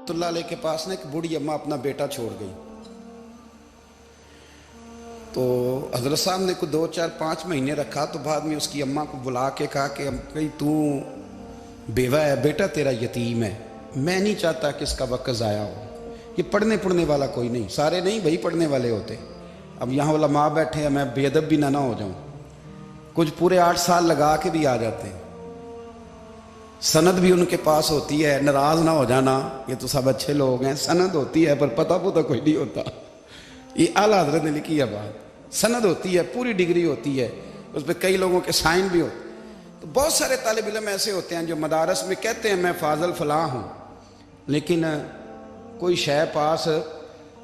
رحمۃ اللہ علیہ کے پاس نا ایک بوڑھی اماں اپنا بیٹا چھوڑ گئی. تو حضرت صاحب نے کوئی 2 4 5 مہینے رکھا. تو بعد میں اس کی اماں کو بلا کے کہا کہ تو بیوہ ہے، بیٹا تیرا یتیم ہے، میں نہیں چاہتا کہ اس کا وقت ضائع ہو. یہ پڑھنے والا کوئی نہیں، سارے نہیں بھائی پڑھنے والے ہوتے. اب یہاں علماء بیٹھے ہیں، میں بے ادب بھی نہ ہو جاؤں. کچھ پورے 8 سال لگا کے بھی آ جاتے ہیں، سند بھی ان کے پاس ہوتی ہے. ناراض نہ ہو جانا، یہ تو سب اچھے لوگ ہیں. سند ہوتی ہے پر پتہ کوئی نہیں ہوتا. یہ اعلیٰ حضرت نے لکھی ہے بات. سند ہوتی ہے، پوری ڈگری ہوتی ہے، اس پہ کئی لوگوں کے سائن بھی ہوتے. تو بہت سارے طالب علم ایسے ہوتے ہیں جو مدارس میں کہتے ہیں میں فاضل فلاں ہوں، لیکن کوئی شے پاس.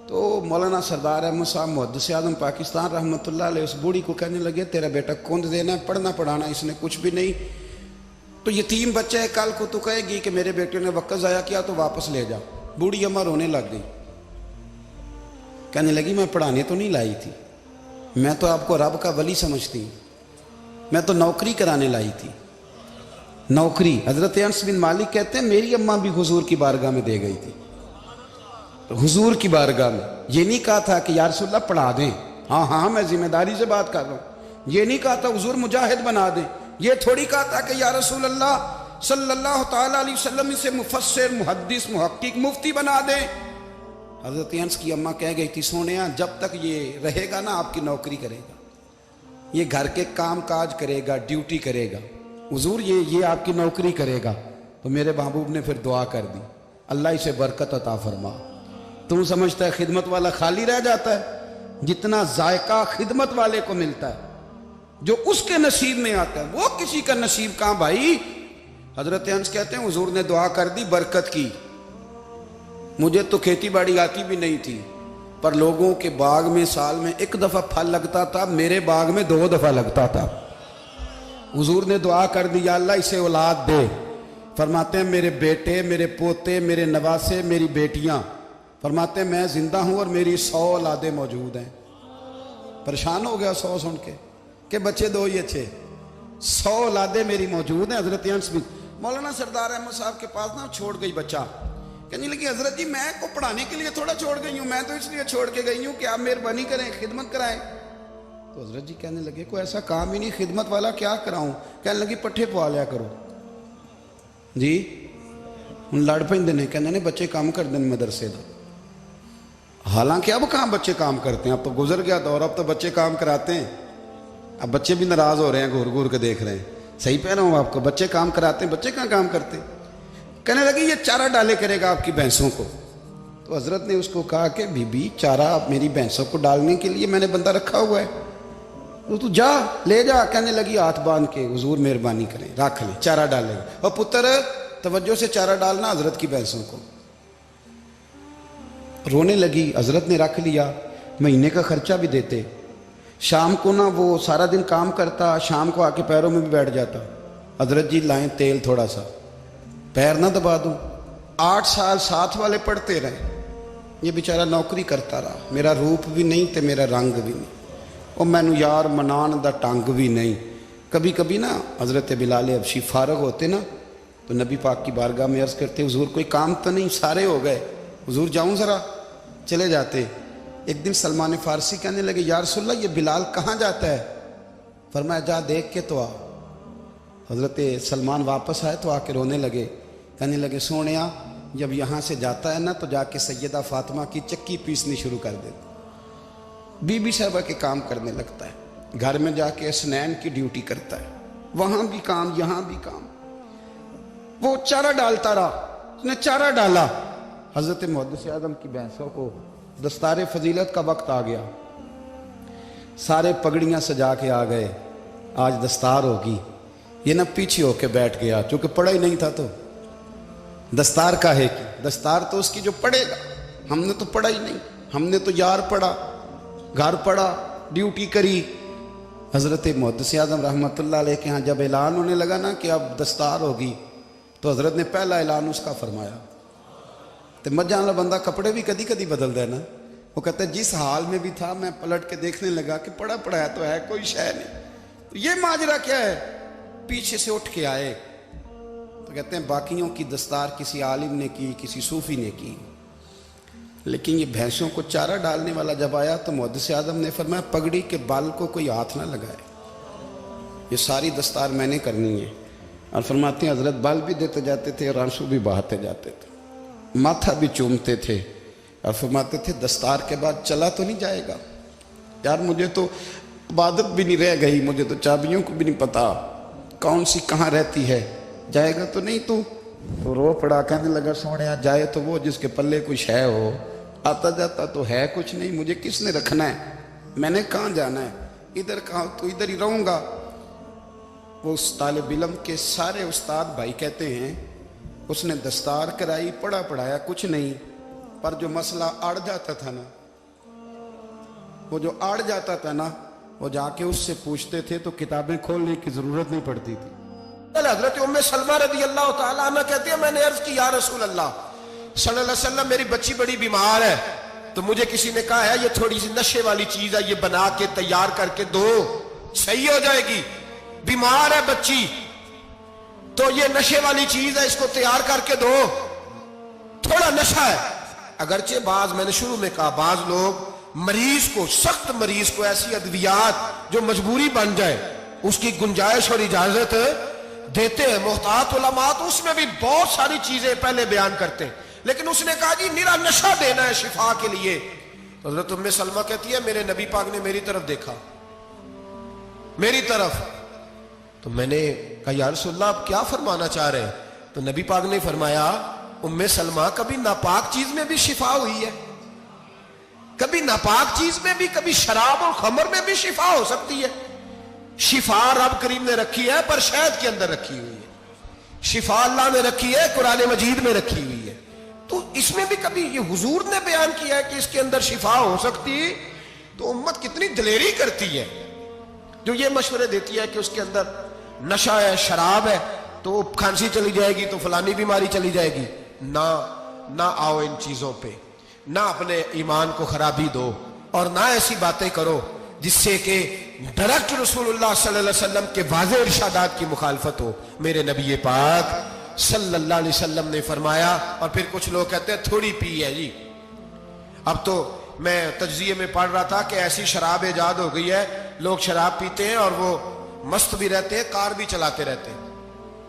تو مولانا سردار احمد صاحب محدث اعظم پاکستان رحمۃ اللہ علیہ اس بوڑھی کو کہنے لگے تیرا بیٹا کند دینا ہے، پڑھنا پڑھانا اس نے کچھ بھی نہیں. تو یتیم بچہ ہے، کل کو تو کہے گی کہ میرے بیٹے نے وقت ضائع کیا تو واپس لے جا. بوڑھی اماں رونے لگ گئی، کہنے لگی میں پڑھانے تو نہیں لائی تھی، میں تو آپ کو رب کا ولی سمجھتی ہوں، میں تو نوکری کرانے لائی تھی. نوکری. حضرت انس بن مالک کہتے ہیں میری اماں بھی حضور کی بارگاہ میں دے گئی تھی. حضور کی بارگاہ میں یہ نہیں کہا تھا کہ یا رسول اللہ پڑھا دیں، ہاں میں ذمہ داری سے بات کر رہا ہوں. یہ نہیں کہا تھا حضور مجاہد بنا دیں. یہ تھوڑی کہا تھا کہ یا رسول اللہ صلی اللہ تعالیٰ علیہ وسلم سے مفسر محدث محقق مفتی بنا دیں. حضرت انس کی اماں کہہ گئی تھی سونیا جب تک یہ رہے گا نا آپ کی نوکری کرے گا، یہ گھر کے کام کاج کرے گا، ڈیوٹی کرے گا. حضور یہ آپ کی نوکری کرے گا. تو میرے محبوب نے پھر دعا کر دی اللہ اسے برکت عطا فرما. تم سمجھتا ہے خدمت والا خالی رہ جاتا ہے؟ جتنا ذائقہ خدمت والے کو ملتا ہے، جو اس کے نصیب میں آتا ہے، وہ کسی کا نصیب کہاں بھائی. حضرت انس کہتے ہیں حضور نے دعا کر دی برکت کی. مجھے تو کھیتی باڑی آتی بھی نہیں تھی، پر لوگوں کے باغ میں سال میں 1 دفعہ پھل لگتا تھا، میرے باغ میں 2 دفعہ لگتا تھا. حضور نے دعا کر دی یا اللہ اسے اولاد دے. فرماتے ہیں میرے بیٹے، میرے پوتے، میرے نواسے، میری بیٹیاں. فرماتے ہیں میں زندہ ہوں اور میری 100 اولادیں موجود ہیں. پریشان ہو گیا 100 سن کے کہ بچے 2 ہی اچھے. 100 اولادیں میری موجود ہیں. حضرت انس بھی مولانا سردار احمد صاحب کے پاس نا چھوڑ گئی بچہ. کہنے لگی حضرت جی میں کو پڑھانے کے لیے تھوڑا چھوڑ گئی ہوں، میں تو اس لیے چھوڑ کے گئی ہوں کہ آپ مہربانی کریں خدمت کرائیں. تو حضرت جی کہنے لگے کوئی ایسا کام ہی نہیں، خدمت والا کیا کراؤں. کہنے لگی پٹھے پوا لیا کرو. جی ہوں لڑ پہ نے کہنے نے بچے کام کر دیں مدرسے دا. حالانکہ اب کہاں بچے کام کرتے ہیں، اب تو گزر گیا دور، اب تو بچے کام کراتے ہیں. اب بچے بھی ناراض ہو رہے ہیں، گھور گھور کے دیکھ رہے ہیں. صحیح پہ رہا ہوں آپ کو، بچے کام کراتے ہیں، بچے کہاں کام کرتے. کہنے لگی یہ چارہ ڈالے کرے گا آپ کی بھینسوں کو. تو حضرت نے اس کو کہا کہ بی بی چارہ میری بھینسوں کو ڈالنے کے لیے میں نے بندہ رکھا ہوا ہے، تو جا لے جا. کہنے لگی ہاتھ باندھ کے حضور مہربانی کریں رکھ لیں چارہ ڈالے گا. اور پتر توجہ سے چارہ ڈالنا حضرت کی بھینسوں کو. رونے لگی. حضرت نے رکھ لیا، مہینے کا خرچہ بھی دیتے. شام کو نا وہ سارا دن کام کرتا، شام کو آ کے پیروں میں بھی بیٹھ جاتا. حضرت جی لائیں تیل تھوڑا سا، پیر نہ دبا دوں. 8 سال ساتھ والے پڑھتے رہے، یہ بیچارہ نوکری کرتا رہا. میرا روپ بھی نہیں تے میرا رنگ بھی نہیں، اور مینو یار منان دا ٹنگ بھی نہیں. کبھی کبھی نا حضرت بلال حبشی فارغ ہوتے نا تو نبی پاک کی بارگاہ میں عرض کرتے حضور کوئی کام تو نہیں، سارے ہو گئے، حضور جاؤں ذرا. چلے جاتے. ایک دن سلمان فارسی کہنے لگے یا رسول اللہ یہ بلال کہاں جاتا ہے. فرمایا جا دیکھ کے تو آ. حضرت سلمان واپس آئے تو آ کے رونے لگے. کہنے لگے سونیا جب یہاں سے جاتا ہے نا تو جا کے سیدہ فاطمہ کی چکی پیسنی شروع کر دیتا، بی بی صاحبہ کے کام کرنے لگتا ہے. گھر میں جا کے اسنین کی ڈیوٹی کرتا ہے، وہاں بھی کام یہاں بھی کام. وہ چارہ ڈالتا رہا، اس نے چارہ ڈالا. حضرت محدث اعظم کی بھینسوں کو دستار فضیلت کا وقت آ گیا. سارے پگڑیاں سجا کے آ گئے، آج دستار ہوگی. یہ نہ پیچھے ہو کے بیٹھ گیا، چونکہ پڑھا ہی نہیں تھا تو دستار کا ہے کہ دستار تو اس کی جو پڑھے گا. ہم نے تو پڑھا ہی نہیں، ہم نے تو یار پڑھا، گھر پڑھا، ڈیوٹی کری. حضرت محدث اعظم رحمۃ اللہ علیہ کے ہاں جب اعلان ہونے لگا نا کہ اب دستار ہوگی تو حضرت نے پہلا اعلان اس کا فرمایا. تو مجھے والا بندہ کپڑے بھی کدی کدی بدل دینا. وہ کہتا ہے جس حال میں بھی تھا میں پلٹ کے دیکھنے لگا کہ پڑھا پڑھایا تو ہے کوئی شے نہیں. تو یہ ماجرا کیا ہے؟ پیچھے سے اٹھ کے آئے تو کہتے ہیں باقیوں کی دستار کسی عالم نے کی, کسی صوفی نے کی, لیکن یہ بھینسوں کو چارہ ڈالنے والا جب آیا تو محدث اعظم نے فرمایا پگڑی کے بال کو کوئی ہاتھ نہ لگائے, یہ ساری دستار میں نے کرنی ہے. اور فرماتے ہیں حضرت بال بھی دیتے جاتے تھے اور آنسو بھی بہاتے جاتے تھے, ماتھا بھی چومتے تھے اور فرماتے تھے دستار کے بعد چلا تو نہیں جائے گا یار, مجھے تو عبادت بھی نہیں رہ گئی, مجھے تو چابیوں کو بھی نہیں پتا کون سی کہاں رہتی ہے, جائے گا تو نہیں تو رو پڑا, کہنے لگا سونے جائے تو وہ جس کے پلے کچھ ہے ہو, آتا جاتا تو ہے کچھ نہیں, مجھے کس نے رکھنا ہے, میں نے کہاں جانا ہے, ادھر کہاں تو ادھر ہی رہوں گا. وہ اس طالب علم کے سارے استاد بھائی کہتے ہیں اس نے دستار کرائی, پڑھا پڑھایا کچھ نہیں, پر جو مسئلہ اڑ جاتا تھا نا, وہ جو اڑ جاتا تھا نا, وہ جا کے اس سے پوچھتے تھے تو کتابیں کھولنے کی ضرورت نہیں پڑتی تھی. حضرت ام سلمہ رضی اللہ تعالیٰ عنہ کہتی ہے میں نے عرض کی یا رسول اللہ صلی اللہ علیہ وسلم میری بچی بڑی بیمار ہے, تو مجھے کسی نے کہا ہے یہ تھوڑی سی نشے والی چیز ہے, یہ بنا کے تیار کر کے دو صحیح ہو جائے گی, بیمار ہے بچی تو یہ نشے والی چیز ہے, اس کو تیار کر کے دو, تھوڑا نشہ ہے. اگرچہ بعض, میں نے شروع میں کہا, بعض لوگ مریض کو, سخت مریض کو ایسی ادویات جو مجبوری بن جائے اس کی گنجائش اور اجازت دیتے ہیں. محتاط علماء تو اس میں بھی بہت ساری چیزیں پہلے بیان کرتے ہیں, لیکن اس نے کہا جی میرا نشہ دینا ہے شفا کے لیے. حضرت ام سلمہ کہتی ہے میرے نبی پاک نے میری طرف دیکھا, میری طرف, تو میں نے کہا یا رسول اللہ آپ کیا فرمانا چاہ رہے ہیں؟ تو نبی پاک نے فرمایا ام سلمہ کبھی ناپاک چیز میں بھی شفا ہوئی ہے, کبھی ناپاک چیز میں بھی, کبھی شراب اور خمر میں بھی شفا ہو سکتی ہے. شفا رب کریم نے رکھی ہے پر شہد کے اندر رکھی ہوئی ہے, شفا اللہ نے رکھی ہے قرآن مجید میں رکھی ہوئی ہے, تو اس میں بھی کبھی یہ حضور نے بیان کیا ہے کہ اس کے اندر شفا ہو سکتی, تو امت کتنی دلیری کرتی ہے جو یہ مشورے دیتی ہے کہ اس کے اندر نشہ ہے, شراب ہے, تو کھانسی چلی جائے گی تو فلانی بیماری چلی جائے گی. نہ آؤ ان چیزوں پہ, نہ اپنے ایمان کو خرابی دو, اور نہ ایسی باتیں کرو جس سے کہ ڈائریکٹ رسول اللہ صلی اللہ علیہ وسلم کے واضح ارشادات کی مخالفت ہو. میرے نبی پاک صلی اللہ علیہ وسلم نے فرمایا, اور پھر کچھ لوگ کہتے ہیں تھوڑی پی ہے جی. اب تو میں تجزیے میں پڑھ رہا تھا کہ ایسی شراب ایجاد ہو گئی ہے, لوگ شراب پیتے ہیں اور وہ مست بھی رہتے ہیں, کار بھی چلاتے رہتے ہیں,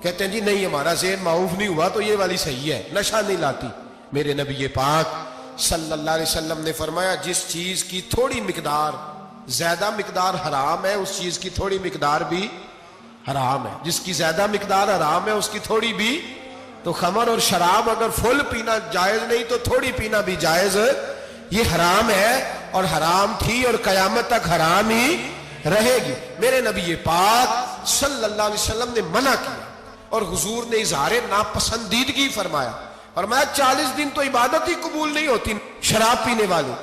کہتے ہیں جی نہیں ہمارا ذہن معاف نہیں ہوا تو یہ والی صحیح ہے, نشہ نہیں لاتی. میرے نبی پاک صلی اللہ علیہ وسلم نے فرمایا جس چیز کی تھوڑی مقدار, زیادہ مقدار حرام ہے اس چیز کی تھوڑی مقدار بھی حرام ہے, جس کی زیادہ مقدار حرام ہے اس کی تھوڑی بھی. تو خمر اور شراب اگر فل پینا جائز نہیں تو تھوڑی پینا بھی جائز, یہ حرام ہے اور حرام تھی اور قیامت تک حرام ہی رہے گی. میرے نبی پاک صلی اللہ علیہ وسلم نے منع کیا اور حضور نے اظہار ناپسندیدگی فرمایا, اور میں 40 دن تو عبادت ہی قبول نہیں ہوتی شراب پینے والے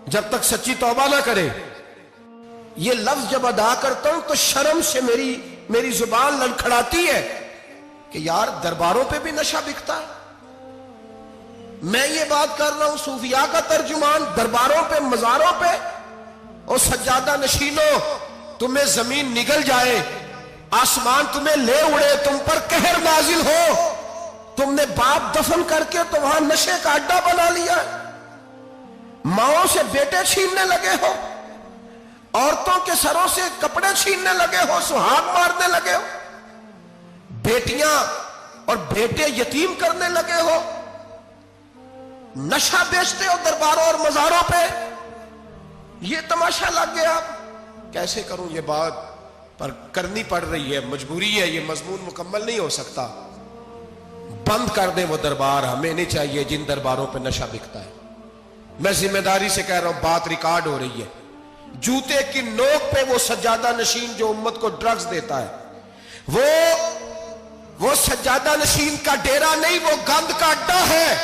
جب تک سچی توبہ نہ کرے. یہ لفظ جب ادا کرتا ہوں تو شرم سے میری زبان لڑکھڑاتی ہے کہ یار درباروں پہ بھی نشہ بکتا ہے. میں یہ بات کر رہا ہوں صوفیاء کا ترجمان, درباروں پہ, مزاروں پہ, اور سجادہ نشینوں تمہیں زمین نگل جائے, آسمان تمہیں لے اڑے, تم پر قہر نازل ہو, تم نے باپ دفن کر کے تو وہاں نشے کا اڈا بنا لیا, ماؤں سے بیٹے چھیننے لگے ہو, عورتوں کے سروں سے کپڑے چھیننے لگے ہو, سہاگ مارنے لگے ہو, بیٹیاں اور بیٹے یتیم کرنے لگے ہو, نشہ بیچتے ہو درباروں اور مزاروں پہ. یہ تماشا لگ گیا. کیسے کروں یہ بات, پر کرنی پڑ رہی ہے, مجبوری ہے, یہ مضمون مکمل نہیں ہو سکتا. بند کر دیں وہ دربار, ہمیں نہیں چاہیے جن درباروں پہ نشہ بکتا ہے. میں ذمہ داری سے کہہ رہا ہوں, بات ریکارڈ ہو رہی ہے. جوتے کی نوک پہ وہ سجادہ نشین جو امت کو ڈرگز دیتا ہے, وہ سجادہ نشین کا ڈیرا نہیں, وہ گند کا اڈا ہے,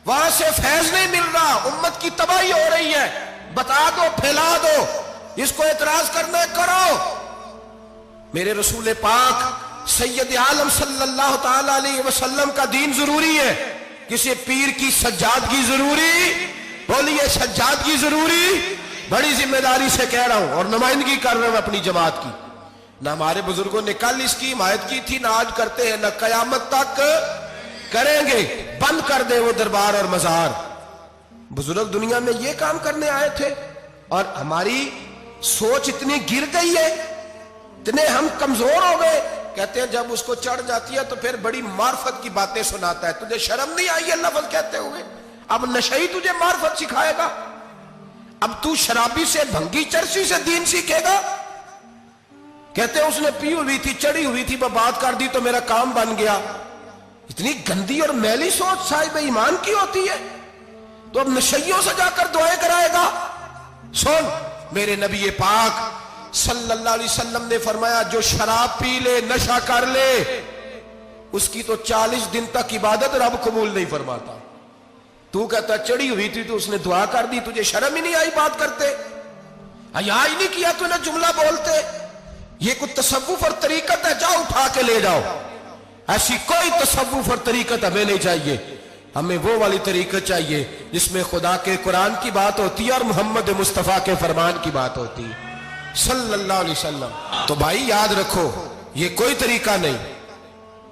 وہاں سے فیض نہیں مل رہا, امت کی تباہی ہو رہی ہے. بتا دو, پھیلا دو, اس کو اعتراض کرنا کرو. میرے رسول پاک سید عالم صلی اللہ تعالی علیہ وسلم کا دین ضروری ہے, کسی پیر کی سجادگی ضروری, بولیے سجادگی ضروری. بڑی ذمہ داری سے کہہ رہا ہوں اور نمائندگی کر رہا ہوں اپنی جماعت کی. نہ ہمارے بزرگوں نے کل اس کی حمایت کی تھی، نہ آج کرتے ہیں، نہ قیامت تک کریں گے۔ بند کر دیں وہ دربار اور مزار۔ بزرگ دنیا میں یہ کام کرنے آئے تھے، اور ہماری سوچ اتنی گر گئی ہے، اتنے ہم کمزور ہو گئے۔ کہتے ہیں جب اس کو چڑھ جاتی ہے تو پھر بڑی معرفت کی باتیں سناتا ہے۔ تجھے شرم نہیں آئی یہ لفظ کہتے ہوئے؟ اب نشئی تجھے معرفت سکھائے گا؟ اب تو شرابی سے، بھنگی چرسی سے دین سیکھے گا؟ کہتے ہیں اس نے پی ہوئی تھی، چڑھی ہوئی تھی، میں بات کر دی تو میرا کام بن گیا۔ اتنی گندی اور میلی سوچ صاحب ایمان کی ہوتی ہے، تو اب نشیوں سے جا کر دعائیں کرائے گا؟ سن، میرے نبی پاک صلی اللہ علیہ وسلم نے فرمایا جو شراب پی لے، نشہ کر لے، اس کی تو 40 دن تک عبادت رب قبول نہیں فرماتا۔ تو کہتا چڑھی ہوئی تھی تو اس نے دعا کر دی، تجھے شرم ہی نہیں آئی بات کرتے؟ حیا ہی نہیں کیا تو نے جملہ بولتے؟ یہ کوئی تصوف اور طریقت ہے؟ جاؤ اٹھا کے لے جاؤ۔ ایسی کوئی تصوف اور طریقت ہمیں نہیں چاہیے، ہمیں وہ والی طریقت چاہیے جس میں خدا کے قرآن کی بات ہوتی ہے اور محمد مصطفیٰ کے فرمان کی بات ہوتی ہے صلی اللہ علیہ وسلم۔ تو بھائی یاد رکھو، یہ کوئی طریقہ نہیں۔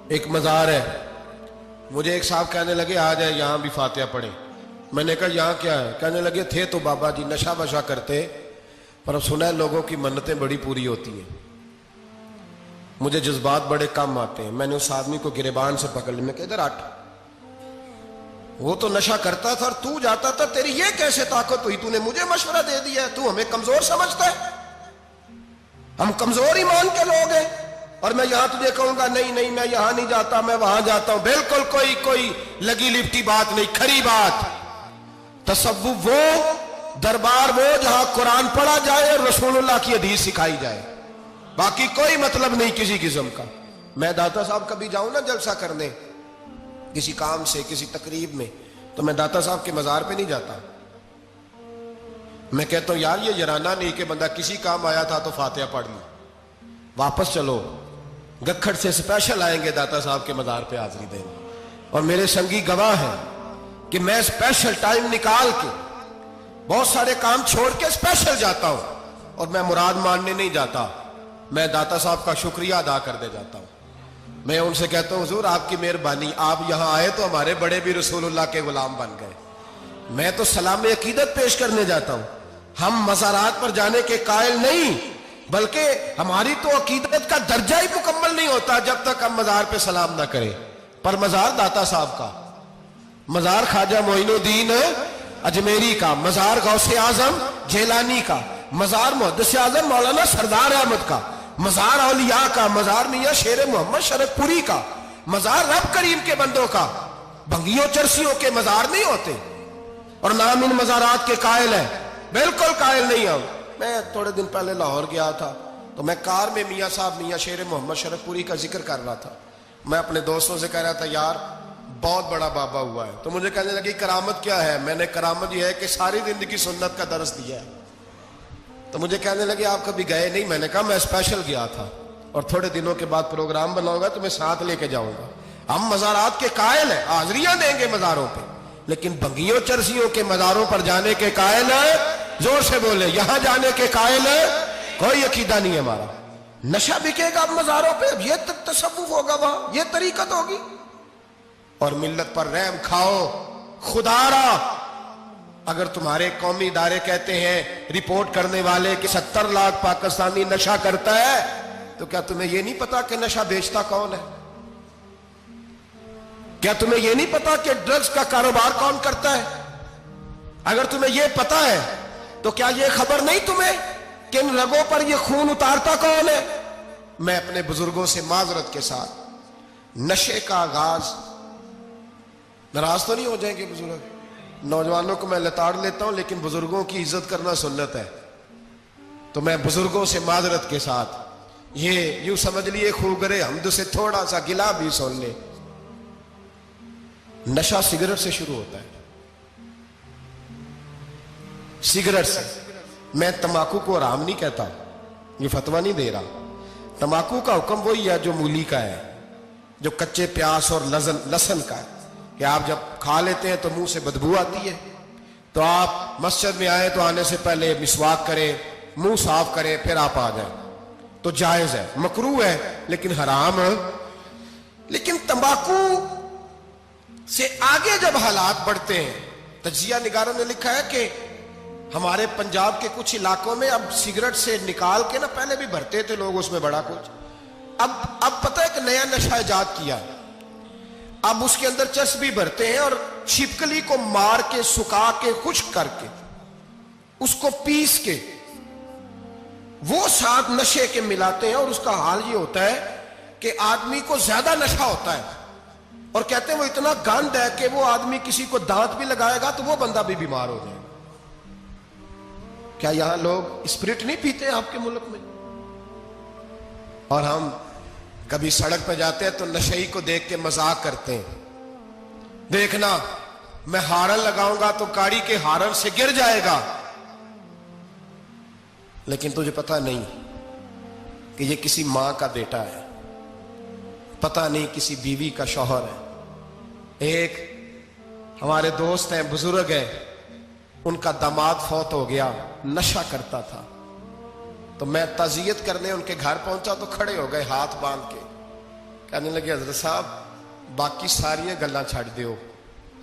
ایک مزار ہے، مجھے ایک صاحب کہنے لگے آ جائے یہاں بھی فاتحہ پڑھیں۔ میں نے کہا یہاں کیا ہے؟ کہنے لگے تھے تو بابا جی نشہ بشا کرتے، پر اب سنا ہے لوگوں کی منتیں بڑی پوری ہوتی ہیں۔ مجھے جذبات بڑے کم آتے ہیں۔ میں نے اس آدمی کو گریبان سے پکڑ لیا، میں کہ ادھر ہٹ، وہ تو نشہ کرتا تھا اور تو جاتا تھا، تیری یہ کیسے طاقت ہوئی؟ تو نے مجھے مشورہ دے دیا ہے، تو ہمیں کمزور سمجھتا ہے؟ ہم کمزور ایمان کے لوگ ہیں، اور میں یہاں تجھے کہوں گا نہیں نہیں میں یہاں نہیں جاتا، میں وہاں جاتا ہوں۔ بالکل کوئی لگی لپٹی بات نہیں، کھری بات۔ تصوف وہ، دربار وہ جہاں قرآن پڑھا جائے اور رسول اللہ کی حدیث سکھائی جائے، باقی کوئی مطلب نہیں کسی قسم کا۔ میں داتا صاحب کبھی جاؤں نا جلسہ کرنے کسی کام سے، کسی تقریب میں، تو میں داتا صاحب کے مزار پہ نہیں جاتا۔ میں کہتا ہوں یار یہ یرانہ نہیں کہ بندہ کسی کام آیا تھا تو فاتحہ پڑھ لی، واپس چلو، گکھڑ سے سپیشل آئیں گے داتا صاحب کے مزار پہ حاضری دیں گے۔ اور میرے سنگی گواہ ہیں کہ میں سپیشل ٹائم نکال کے بہت سارے کام چھوڑ کے سپیشل جاتا ہوں، اور میں مراد ماننے نہیں جاتا، میں داتا صاحب کا شکریہ ادا کر دے جاتا ہوں۔ میں ان سے کہتا ہوں حضور آپ کی مہربانی، آپ یہاں آئے تو ہمارے بڑے بھی رسول اللہ کے غلام بن گئے۔ میں تو سلام عقیدت پیش کرنے جاتا ہوں، ہم مزارات پر جانے کے قائل نہیں، بلکہ ہماری تو عقیدت کا درجہ ہی مکمل نہیں ہوتا جب تک ہم مزار پہ سلام نہ کریں۔ پر مزار داتا صاحب کا، مزار خواجہ معین الدین اجمیری کا، مزار غوث اعظم جیلانی کا، مزار محدث اعظم مولانا سردار احمد کا، مزار اولیاء کا، مزار میاں شیر محمد شرک پوری کا، مزار رب کریم کے بندوں کا۔ بھنگیوں چرسیوں کے مزار نہیں ہوتے، اور نام ان مزارات کے قائل ہیں، بالکل قائل نہیں ہم۔ میں تھوڑے دن پہلے لاہور گیا تھا، تو میں کار میں میاں صاحب میاں شیر محمد شرک پوری کا ذکر کر رہا تھا۔ میں اپنے دوستوں سے کہہ رہا تھا یار بہت بڑا بابا ہوا ہے، تو مجھے کہنے لگی کرامت کیا ہے؟ میں نے کرامت یہ ہے کہ ساری زندگی سنت کا درس دیا ہے۔ تو مجھے کہنے لگے آپ کبھی گئے نہیں؟ میں نے کہا میں اسپیشل گیا تھا، اور تھوڑے دنوں کے بعد پروگرام بناؤں گا تو میں ساتھ لے کے جاؤں گا۔ ہم مزارات کے قائل ہیں، حاضریاں دیں گے مزاروں پہ، لیکن بھنگیوں چرسیوں کے مزاروں پر جانے کے قائل ہیں؟ زور سے بولے، یہاں جانے کے قائل ہیں؟ کوئی عقیدہ نہیں ہے ہمارا۔ نشہ بکے گا اب مزاروں پہ، اب یہ تصوف ہوگا وہاں، یہ طریقت ہوگی۔ اور ملت پر رحم کھاؤ خدا را۔ اگر تمہارے قومی ادارے کہتے ہیں رپورٹ کرنے والے کہ 70 لاکھ پاکستانی نشہ کرتا ہے، تو کیا تمہیں یہ نہیں پتا کہ نشہ بیچتا کون ہے؟ کیا تمہیں یہ نہیں پتا کہ ڈرگز کا کاروبار کون کرتا ہے؟ اگر تمہیں یہ پتا ہے تو کیا یہ خبر نہیں تمہیں کہ ان رگوں پر یہ خون اتارتا کون ہے؟ میں اپنے بزرگوں سے معذرت کے ساتھ، نشے کا آغاز، ناراض تو نہیں ہو جائیں گے بزرگ؟ نوجوانوں کو میں لتاڑ لیتا ہوں، لیکن بزرگوں کی عزت کرنا سنت ہے، تو میں بزرگوں سے معذرت کے ساتھ، یہ یوں سمجھ لیے خوگرے حمد سے تھوڑا سا گلا بھی سن لے۔ نشہ سگریٹ سے شروع ہوتا ہے، سگریٹ سے۔ میں تمباکو کو حرام نہیں کہتا، یہ فتویٰ نہیں دے رہا۔ تمباکو کا حکم وہی ہے جو مولی کا ہے، جو کچے پیاز اور لہسن کا ہے، کہ آپ جب کھا لیتے ہیں تو منہ سے بدبو آتی ہے، تو آپ مسجد میں آئے تو آنے سے پہلے مسواک کریں، منہ صاف کریں، پھر آپ آ جائیں۔ تو جائز ہے, مکروہ ہے لیکن حرام. لیکن تمباکو سے آگے جب حالات بڑھتے ہیں, تجزیہ نگاروں نے لکھا ہے کہ ہمارے پنجاب کے کچھ علاقوں میں اب سگریٹ سے نکال کے نا, پہلے بھی بھرتے تھے لوگ اس میں بڑا کچھ, اب پتہ ہے کہ نیا نشہ ایجاد کیا, اب اس کے اندر چربی بھرتے ہیں اور چھپکلی کو مار کے سکھا کے خشک کر کے اس کو پیس کے وہ ساتھ نشے کے ملاتے ہیں, اور اس کا حال یہ ہوتا ہے کہ آدمی کو زیادہ نشہ ہوتا ہے, اور کہتے ہیں وہ اتنا گند ہے کہ وہ آدمی کسی کو دانت بھی لگائے گا تو وہ بندہ بھی بیمار ہو جائے گا. کیا یہاں لوگ اسپرٹ نہیں پیتے آپ کے ملک میں؟ اور ہم کبھی سڑک پہ جاتے ہیں تو نشئی کو دیکھ کے مذاق کرتے ہیں, دیکھنا میں ہارن لگاؤں گا تو گاڑی کے ہارن سے گر جائے گا, لیکن تجھے پتا نہیں کہ یہ کسی ماں کا بیٹا ہے, پتا نہیں کسی بیوی کا شوہر ہے. ایک ہمارے دوست ہیں, بزرگ ہیں, ان کا داماد فوت ہو گیا, نشہ کرتا تھا, تو میں تعزیت کرنے ان کے گھر پہنچا تو کھڑے ہو گئے ہاتھ باندھ کے, کہنے لگے حضرت صاحب باقی ساری گلاں چھڑ دیو,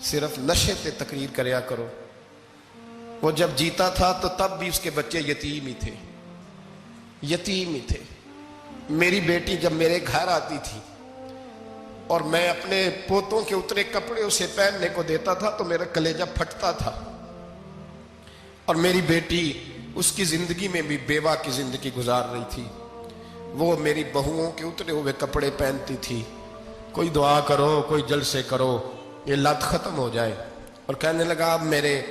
صرف نشے تے تقریر کریا کرو. وہ جب جیتا تھا تو تب بھی اس کے بچے یتیم ہی تھے, یتیم ہی تھے. میری بیٹی جب میرے گھر آتی تھی اور میں اپنے پوتوں کے اترے کپڑے اسے پہننے کو دیتا تھا تو میرا کلیجہ پھٹتا تھا, اور میری بیٹی اس کی زندگی میں بھی بیوہ کی زندگی گزار رہی تھی. وہ میری بہوؤں کے اترے ہوئے کپڑے پہنتی تھی, کوئی دعا کرو, کوئی جلسے کرو, یہ لت ختم ہو جائے. اور کہنے لگا اب میرے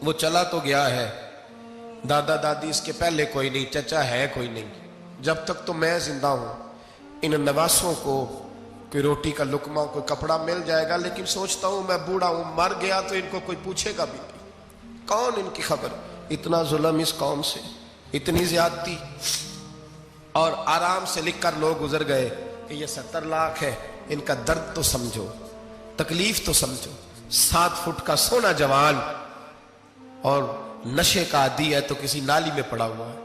وہ چلا تو گیا ہے, دادا دادی اس کے پہلے کوئی نہیں, چچا ہے کوئی نہیں, جب تک تو میں زندہ ہوں ان نواسوں کو کوئی روٹی کا لقمہ, کوئی کپڑا مل جائے گا, لیکن سوچتا ہوں میں بوڑھا ہوں, مر گیا تو ان کو کوئی پوچھے گا بھی نہیں, کون ان کی خبر. اتنا ظلم اس قوم سے, اتنی زیادتی, اور آرام سے لکھ کر لوگ گزر گئے کہ یہ 70 لاکھ ہے, ان کا درد تو سمجھو, تکلیف تو سمجھو. 7 فٹ کا سونا جوان اور نشے کا عادی ہے تو کسی نالی میں پڑا ہوا ہے.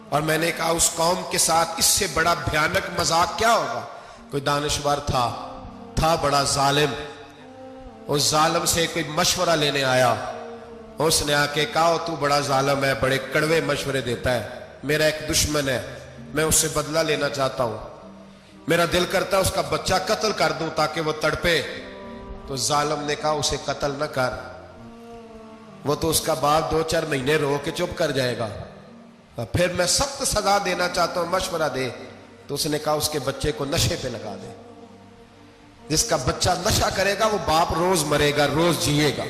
اور میں نے کہا اس قوم کے ساتھ اس سے بڑا بھیانک مذاق کیا ہوگا. کوئی دانشور تھا بڑا ظالم, اس ظالم سے کوئی مشورہ لینے آیا, اس نے آ کے کہا تو بڑا ظالم ہے, بڑے کڑوے مشورے دیتا ہے, میرا ایک دشمن ہے, میں اس سے بدلہ لینا چاہتا ہوں, میرا دل کرتا ہے اس کا بچہ قتل کر دوں تاکہ وہ تڑپے. تو ظالم نے کہا اسے قتل نہ کر, وہ تو اس کا باپ 2-4 مہینے رو کے چپ کر جائے گا, پھر میں سخت سزا دینا چاہتا ہوں, مشورہ دے. تو اس نے کہا اس کے بچے کو نشے پہ لگا دے, جس کا بچہ نشہ کرے گا وہ باپ روز مرے گا, روز جیے گا,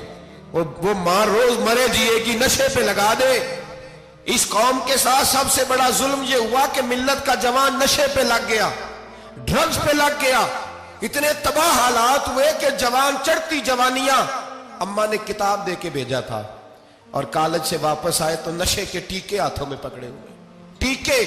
وہ ماں روز مرے جیے گی, نشے پہ لگا دے. اس قوم کے ساتھ سب سے بڑا ظلم یہ ہوا کہ ملت کا جوان نشے پہ لگ گیا, ڈرگز پہ لگ گیا. اتنے تباہ حالات ہوئے کہ جوان چڑھتی جوانیاں, اماں نے کتاب دے کے بھیجا تھا, اور کالج سے واپس آئے تو نشے کے ٹیکے ہاتھوں میں پکڑے ہوئے, ٹیکے.